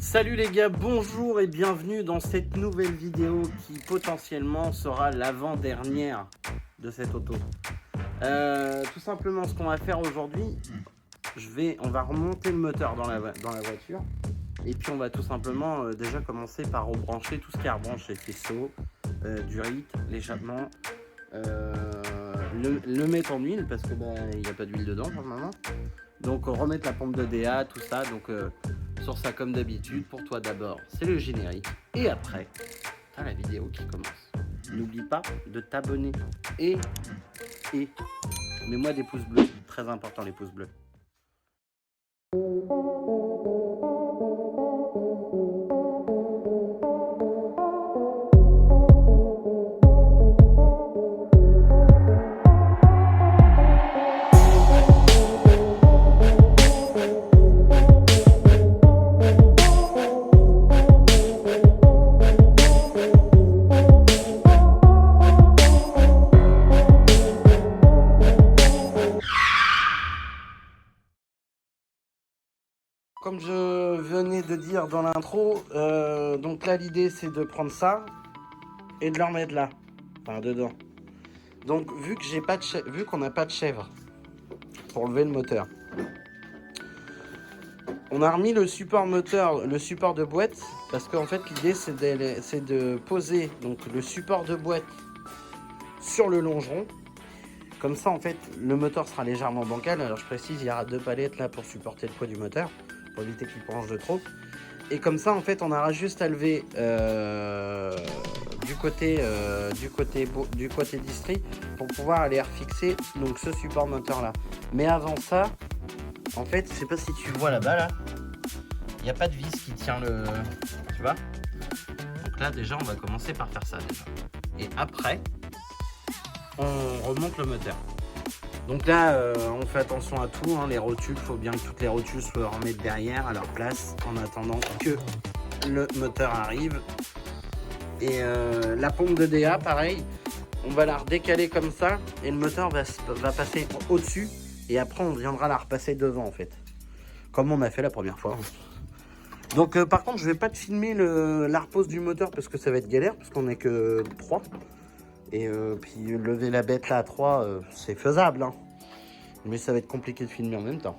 Salut les gars, bonjour et bienvenue dans cette nouvelle vidéo qui potentiellement sera l'avant-dernière de cette auto. Tout simplement ce qu'on va faire aujourd'hui, on va remonter le moteur dans la voiture et puis on va tout simplement déjà commencer par rebrancher tout ce qui est à rebrancher, faisceau, durite, l'échappement, le mettre en huile parce que il n'y a pas d'huile dedans pour le moment. Donc remettre la pompe de DA, tout ça, donc sur ça comme d'habitude, pour toi d'abord c'est le générique et après t'as la vidéo qui commence. N'oublie pas de t'abonner et mets-moi des pouces bleus, très important les pouces bleus. Comme je venais de dire dans l'intro, donc là l'idée c'est de prendre ça et de le remettre là, enfin dedans. Donc vu qu'on n'a pas de chèvre pour lever le moteur, on a remis le support moteur, le support de boîte, parce qu'en fait l'idée c'est de poser donc le support de boîte sur le longeron. Comme ça en fait le moteur sera légèrement bancal. Alors je précise, il y aura 2 palettes là pour supporter le poids du moteur, pour éviter qu'il penche de trop. Et comme ça en fait on aura juste à lever du côté distri pour pouvoir aller refixer donc ce support moteur là. Mais avant ça, en fait, je sais pas si tu vois là-bas là, il n'y a pas de vis qui tient le, tu vois. Donc là déjà on va commencer par faire ça déjà. Et après on remonte le moteur. Donc là, on fait attention à tout, hein, les rotules, il faut bien que toutes les rotules soient remettre derrière à leur place en attendant que le moteur arrive. Et la pompe de DA, pareil, on va la redécaler comme ça et le moteur va passer au-dessus et après on viendra la repasser devant en fait, comme on a fait la première fois. Donc par contre, je vais pas te filmer la repose du moteur parce que ça va être galère parce qu'on n'est que 3. Et puis lever la bête là à 3, c'est faisable, hein. Mais ça va être compliqué de filmer en même temps.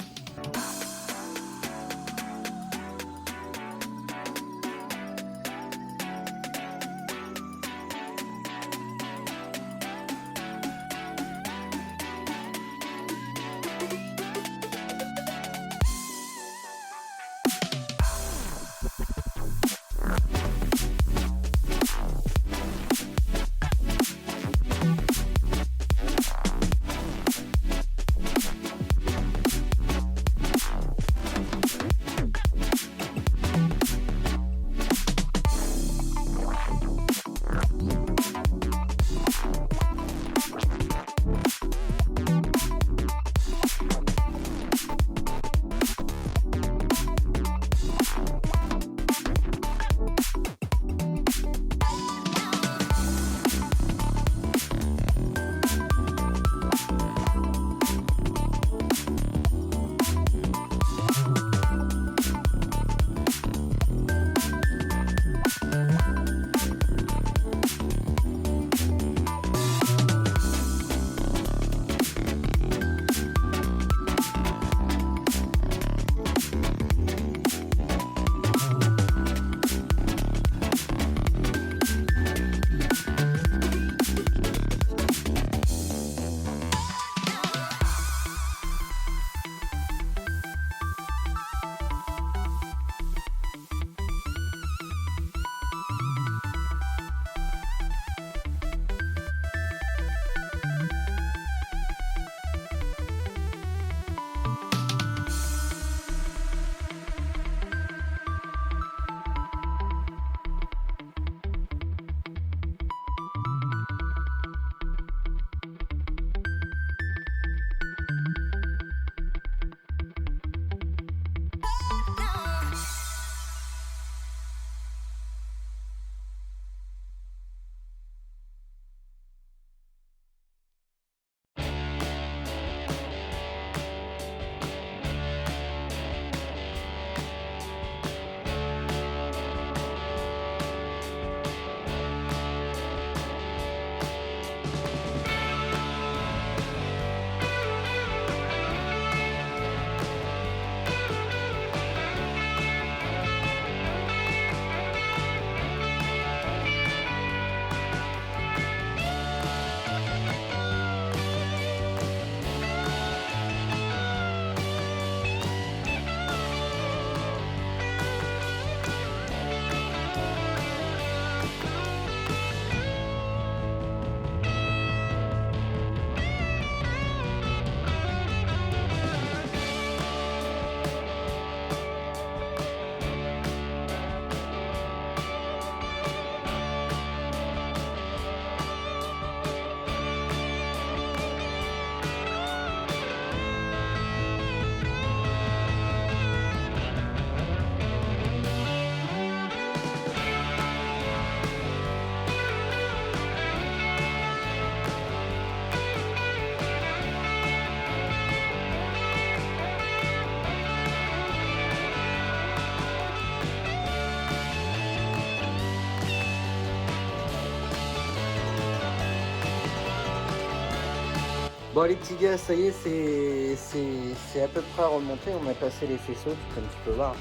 Bon les petits gars, ça y est, c'est à peu près remonté. On a passé les faisceaux, comme tu peux voir.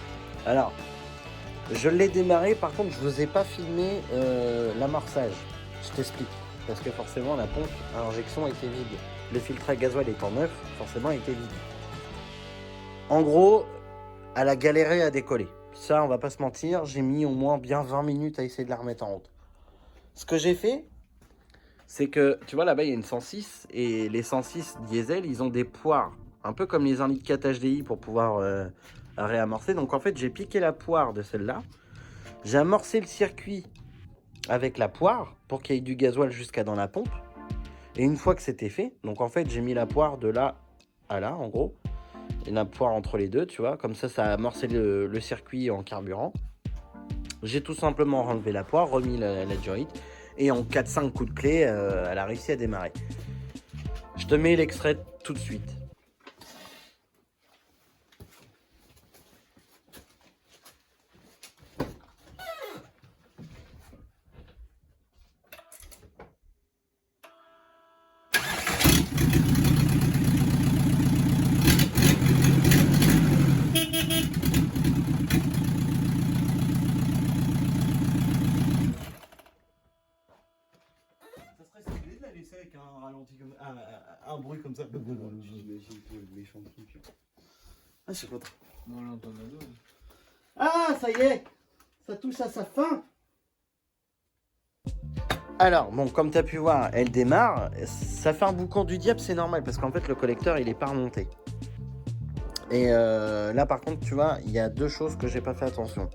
Alors, je l'ai démarré, par contre je vous ai pas filmé l'amorçage. Je t'explique. Parce que forcément la pompe à injection était vide. Le filtre à gasoil étant neuf, forcément il était vide. En gros, elle a galéré à décoller. Ça, on va pas se mentir, j'ai mis au moins bien 20 minutes à essayer de la remettre en route. Ce que j'ai fait, c'est que, tu vois, là-bas, il y a une 106, et les 106 diesel, ils ont des poires, un peu comme les 1 litre 4 HDI pour pouvoir réamorcer. Donc, en fait, j'ai piqué la poire de celle-là, j'ai amorcé le circuit avec la poire pour qu'il y ait du gasoil jusqu'à dans la pompe. Et une fois que c'était fait, donc en fait, j'ai mis la poire de là à là, en gros, et la poire entre les deux, tu vois, comme ça a amorcé le circuit en carburant. J'ai tout simplement enlevé la poire, remis la durite, et en 4-5 coups de clé, elle a réussi à démarrer. Je te mets l'extrait tout de suite. Ça serait stylé de la laisser avec un ralenti comme un bruit comme ça. J'imagine que le méchant truc. Ah, je sais pas trop. Non, là, t'en as d'autres. Ah, ça y est, ça touche à sa fin. Alors, bon, comme tu as pu voir, elle démarre. Ça fait un boucan du diable, c'est normal, parce qu'en fait, le collecteur, il est pas remonté. Et là, par contre, tu vois, il y a deux choses que j'ai pas fait attention.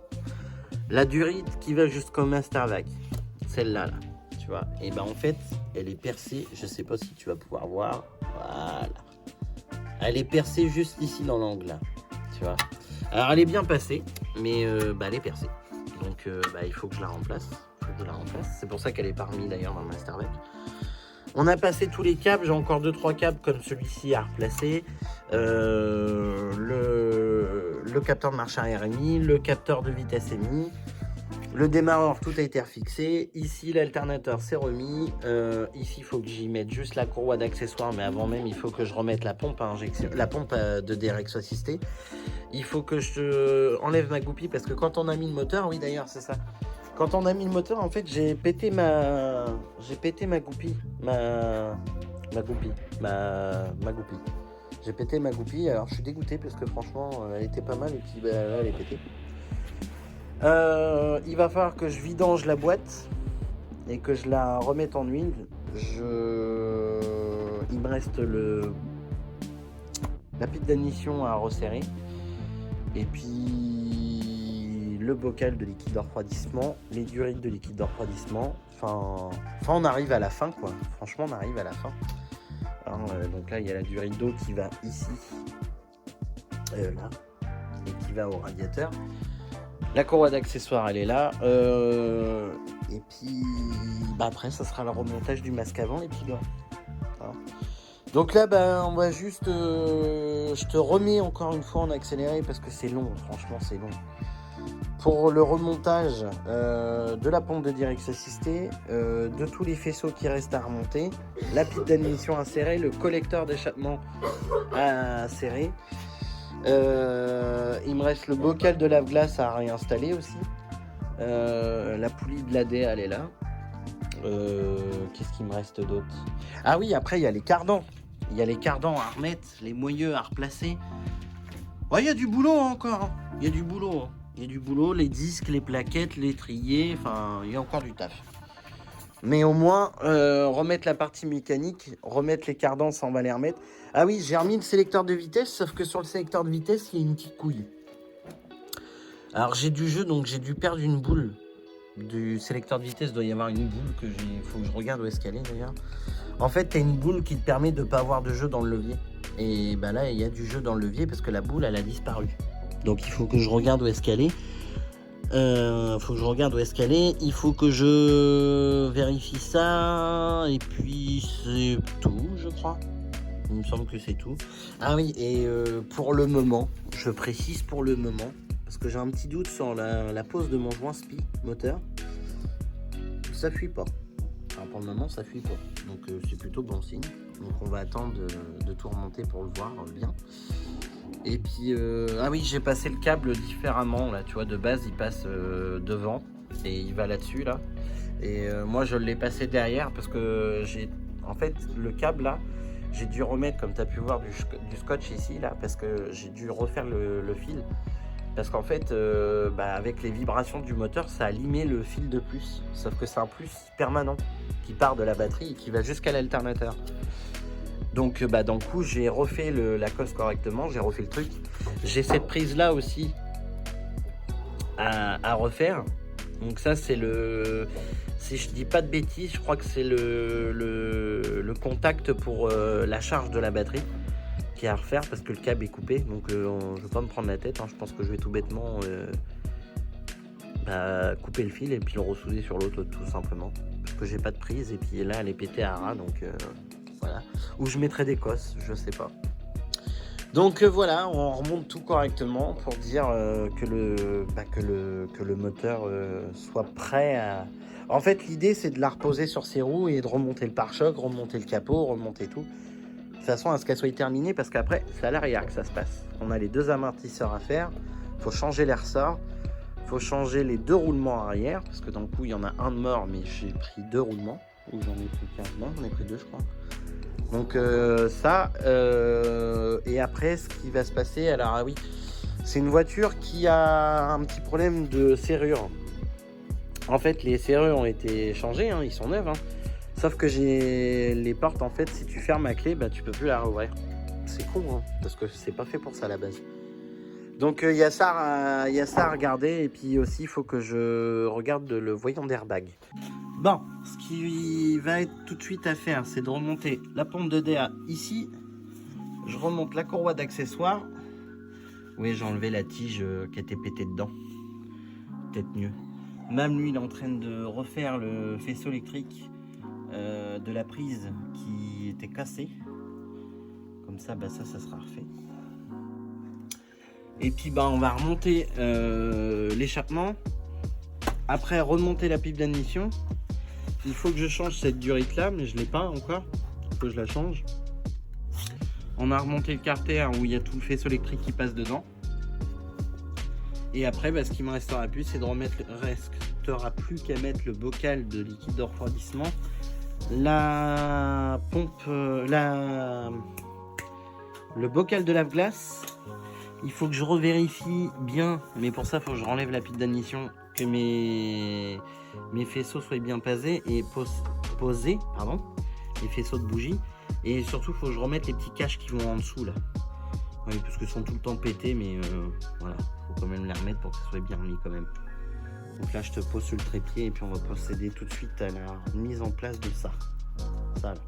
La durite qui va jusqu'au mastervac, celle-là, là, tu vois, et ben en fait, elle est percée. Je sais pas si tu vas pouvoir voir. Voilà. Elle est percée juste ici dans l'angle, là, tu vois. Alors, elle est bien passée, mais elle est percée. Donc, il faut que je la remplace. C'est pour ça qu'elle est pas remise d'ailleurs dans le mastervac. On a passé tous les câbles. J'ai encore 2-3 câbles comme celui-ci à replacer. Le capteur de marche arrière est mis, le capteur de vitesse est mis, le démarreur, tout a été refixé. Ici, l'alternateur s'est remis. Ici, il faut que j'y mette juste la courroie d'accessoires, mais avant même, il faut que je remette la pompe à injection, la pompe de DRX assistée. Il faut que je enlève ma goupille parce que quand on a mis le moteur, oui d'ailleurs, c'est ça. Quand on a mis le moteur, en fait, j'ai pété ma goupille, ma goupille. J'ai pété ma goupille, alors je suis dégoûté parce que franchement, elle était pas mal et puis là, elle est pétée. Il va falloir que je vidange la boîte et que je la remette en huile. Il me reste la pile d'admission à resserrer et puis le bocal de liquide de refroidissement, les durites de liquide de refroidissement. Enfin, on arrive à la fin, quoi. Franchement, on arrive à la fin. Alors, donc là, il y a la durite d'eau qui va ici, là, et qui va au radiateur. La courroie d'accessoires, elle est là. Et puis, après, ça sera le remontage du masque avant et puis là. Voilà. Donc là, on va juste... je te remets encore une fois en accéléré parce que c'est long, franchement, c'est long. Pour le remontage de la pompe de DRX assistée, de tous les faisceaux qui restent à remonter, la pile d'admission à serrer, le collecteur d'échappement à serrer. Il me reste le bocal de lave-glace à réinstaller aussi. La poulie de l'AD, elle est là. Qu'est-ce qu'il me reste d'autre? Ah oui, après il y a les cardans. Il y a les cardans à remettre, les moyeux à replacer. Ouais, il y a du boulot encore. Il y a du boulot. Il y a du boulot, les disques, les plaquettes, les triers. Enfin, il y a encore du taf. Mais au moins, remettre la partie mécanique, remettre les cardans, ça on va les remettre. Ah oui, j'ai remis le sélecteur de vitesse, sauf que sur le sélecteur de vitesse, il y a une petite couille. Alors j'ai du jeu, donc j'ai dû perdre une boule. Du sélecteur de vitesse, il doit y avoir une boule que il faut que je regarde où est-ce qu'elle est d'ailleurs. En fait, tu as une boule qui te permet de ne pas avoir de jeu dans le levier. Et là, il y a du jeu dans le levier parce que la boule, elle a disparu. Donc il faut que je regarde où est-ce qu'elle est. Il faut que je vérifie ça. Et puis c'est tout, je crois. Il me semble que c'est tout. Ah oui, et pour le moment, je précise pour le moment, parce que j'ai un petit doute sur la pose de mon joint SPI moteur. Ça fuit pas. Alors pour le moment, ça fuit pas. Donc c'est plutôt bon signe. Donc on va attendre de tout remonter pour le voir bien. Et puis, ah oui, j'ai passé le câble différemment, là, tu vois, de base, il passe devant, et il va là-dessus, là. Et moi, je l'ai passé derrière, parce que en fait, le câble, là, j'ai dû remettre, comme tu as pu voir, du scotch ici, là, parce que j'ai dû refaire le fil. Parce qu'en fait, avec les vibrations du moteur, ça a limé le fil de plus. Sauf que c'est un plus permanent, qui part de la batterie et qui va jusqu'à l'alternateur. Donc dans le coup j'ai refait la cosse correctement, j'ai refait le truc. J'ai cette prise là aussi à refaire. Donc ça c'est si je dis pas de bêtises, je crois que c'est le contact pour la charge de la batterie qui est à refaire parce que le câble est coupé. Donc je vais pas me prendre la tête, hein. Je pense que je vais tout bêtement couper le fil et puis le ressouder sur l'autre tout simplement. Parce que j'ai pas de prise et puis là elle est pétée à ras, donc voilà. Ou je mettrai des cosses, je sais pas. Donc voilà, on remonte tout correctement pour dire que le moteur soit prêt à... En fait, l'idée, c'est de la reposer sur ses roues et de remonter le pare-choc, remonter le capot, remonter tout. De façon à ce qu'elle soit terminée, parce qu'après, c'est à l'arrière que ça se passe. On a les 2 amortisseurs à faire, il faut changer les ressorts, il faut changer les 2 roulements arrière, parce que dans le coup, il y en a un de mort, mais j'ai pris 2 roulements. Ou j'en ai pris 15, non, j'en ai pris 2, je crois. Donc et après ce qui va se passer, alors ah oui, c'est une voiture qui a un petit problème de serrure. En fait les serrures ont été changées, hein, ils sont neufs, hein. Sauf que j'ai les portes, en fait si tu fermes la clé, tu peux plus la rouvrir. C'est con, hein, parce que c'est pas fait pour ça à la base. Donc il y a ça à regarder, et puis aussi il faut que je regarde le voyant d'airbag. Bon, ce qui va être tout de suite à faire, c'est de remonter la pompe de DA ici. Je remonte la courroie d'accessoires. Oui, j'ai enlevé la tige qui était pétée dedans. Peut-être mieux. Même lui, il est en train de refaire le faisceau électrique de la prise qui était cassée. Comme ça, ça sera refait. Et puis, on va remonter l'échappement. Après, remonter la pipe d'admission. Il faut que je change cette durite là, mais je ne l'ai pas encore. Il faut que je la change. On a remonté le carter où il y a tout le faisceau électrique qui passe dedans. Et après, ce qui me restera plus, c'est de remettre. Restera plus qu'à mettre le bocal de liquide de refroidissement, la pompe, le bocal de lave-glace. Il faut que je revérifie bien, mais pour ça, il faut que je renlève la pipe d'admission, que mes faisceaux soient bien posés et posés, les faisceaux de bougies. Et surtout, il faut que je remette les petits caches qui vont en dessous là. Oui, parce qu'ils sont tout le temps pétés, mais voilà, faut quand même les remettre pour que ça soit bien mis quand même. Donc là, je te pose sur le trépied et puis on va procéder tout de suite à la mise en place de ça. Ça là.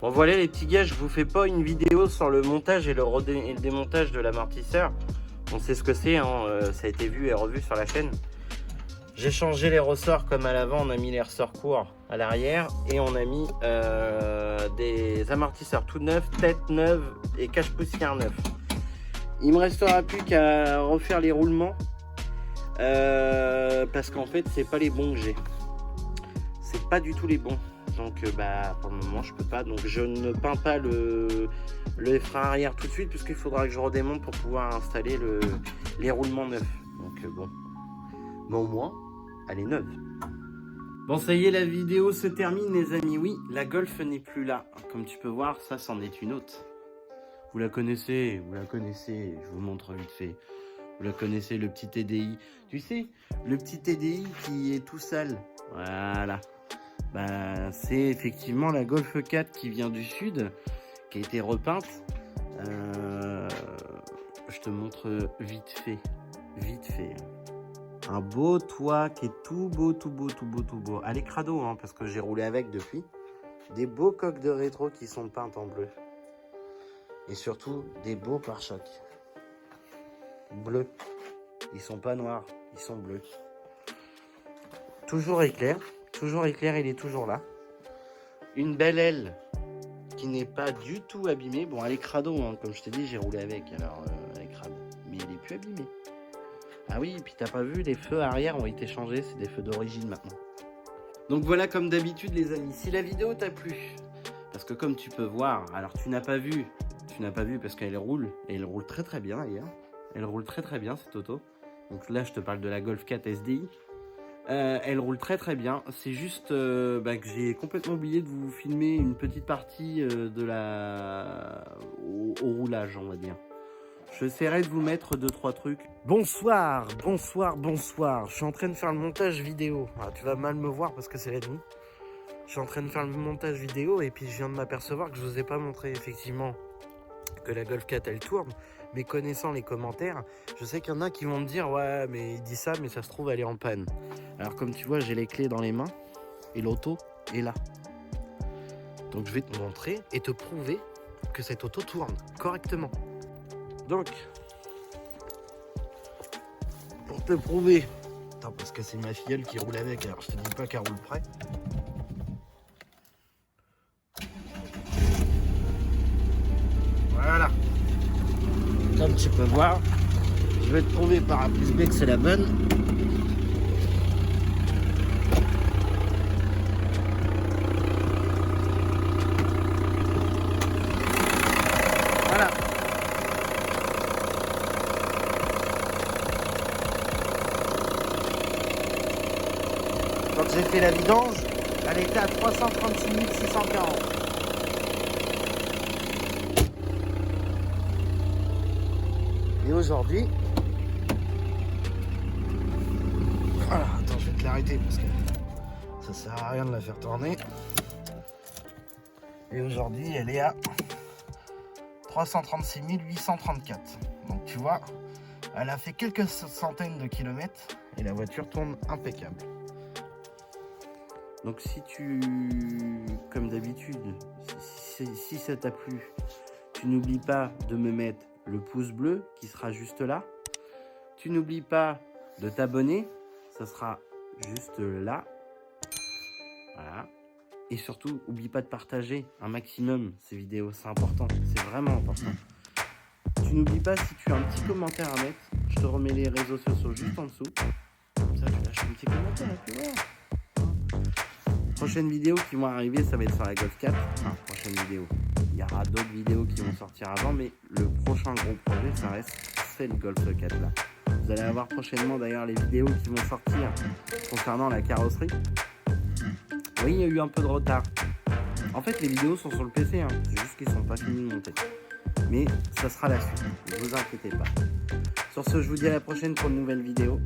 Bon voilà les petits gars, je vous fais pas une vidéo sur le montage et le démontage de l'amortisseur. On sait ce que c'est, hein, ça a été vu et revu sur la chaîne. J'ai changé les ressorts comme à l'avant, on a mis les ressorts courts à l'arrière et on a mis des amortisseurs tout neufs, tête neuve et cache-poussière neuf. Il me restera plus qu'à refaire les roulements parce qu'en fait c'est pas les bons que j'ai. C'est pas du tout les bons. Donc pour le moment je peux pas, donc je ne peins pas le frein arrière tout de suite puisqu'il faudra que je redémonte pour pouvoir installer les roulements neufs. Donc bon, mais au moins elle est neuve. Bon ça y est, la vidéo se termine les amis. Oui, la Golf n'est plus là, comme tu peux voir, ça c'en est une autre. Vous la connaissez, je vous montre vite fait. Vous la connaissez, le petit TDI, tu sais, le petit TDI qui est tout sale, voilà. C'est effectivement la Golf 4 qui vient du sud, qui a été repeinte. Je te montre vite fait. Un beau toit qui est tout beau. Elle est crado, hein, parce que j'ai roulé avec depuis. Des beaux coques de rétro qui sont peintes en bleu. Et surtout, des beaux pare-chocs. Bleus. Ils sont pas noirs, ils sont bleus. Toujours éclair, il est toujours là. Une belle aile qui n'est pas du tout abîmée. Bon, elle est crado, hein. Comme je t'ai dit, j'ai roulé avec, alors elle est crade. Mais elle est plus abîmée. Ah oui, et puis t'as pas vu, les feux arrière ont été changés, c'est des feux d'origine maintenant. Donc voilà, comme d'habitude les amis, si la vidéo t'a plu, parce que comme tu peux voir, alors tu n'as pas vu parce qu'elle roule, et elle roule très très bien d'ailleurs. Elle roule très très bien cette auto. Donc là je te parle de la Golf 4 SDI. Elle roule très très bien. C'est juste que j'ai complètement oublié de vous filmer une petite partie au roulage, on va dire. J'essaierai de vous mettre 2-3 trucs. Bonsoir. Je suis en train de faire le montage vidéo. Alors, tu vas mal me voir parce que c'est la nuit. Je suis en train de faire le montage vidéo et puis je viens de m'apercevoir que je vous ai pas montré effectivement que la Golf 4 elle tourne. Mais connaissant les commentaires, je sais qu'il y en a qui vont me dire ouais mais il dit ça mais ça se trouve elle est en panne. Alors comme tu vois j'ai les clés dans les mains et l'auto est là. Donc je vais te montrer et te prouver que cette auto tourne correctement. Donc pour te prouver, attends parce que c'est ma filleule qui roule avec, alors je te dis pas qu'elle roule près. Voilà. Comme tu peux voir, je vais te prouver par A plus B que c'est la bonne. Voilà. Quand j'ai fait la vidange, elle était à 336 640. Et aujourd'hui, voilà, attends, je vais te l'arrêter parce que ça sert à rien de la faire tourner. Et aujourd'hui, elle est à 336 834. Donc tu vois, elle a fait quelques centaines de kilomètres et la voiture tourne impeccable. Donc si tu, comme d'habitude, si ça t'a plu, tu n'oublies pas de me mettre le pouce bleu qui sera juste là. Tu n'oublies pas de t'abonner, ça sera juste là. Voilà. Et surtout, n'oublie pas de partager un maximum ces vidéos, c'est important, c'est vraiment important. Tu n'oublies pas, si tu as un petit commentaire à mettre, je te remets les réseaux sociaux juste en dessous. Comme ça, tu lâches un petit commentaire et puis voilà. Prochaines vidéos qui vont arriver, ça va être sur la Golf 4. Enfin, prochaine vidéo. Il y aura d'autres vidéos qui vont sortir avant, mais le prochain gros projet, ça reste c'est le Golf 4 là. Vous allez avoir prochainement d'ailleurs les vidéos qui vont sortir concernant la carrosserie. Oui, il y a eu un peu de retard. En fait, les vidéos sont sur le PC, hein. C'est juste qu'ils ne sont pas finis de monter. Mais ça sera la suite, ne vous inquiétez pas. Sur ce, je vous dis à la prochaine pour une nouvelle vidéo.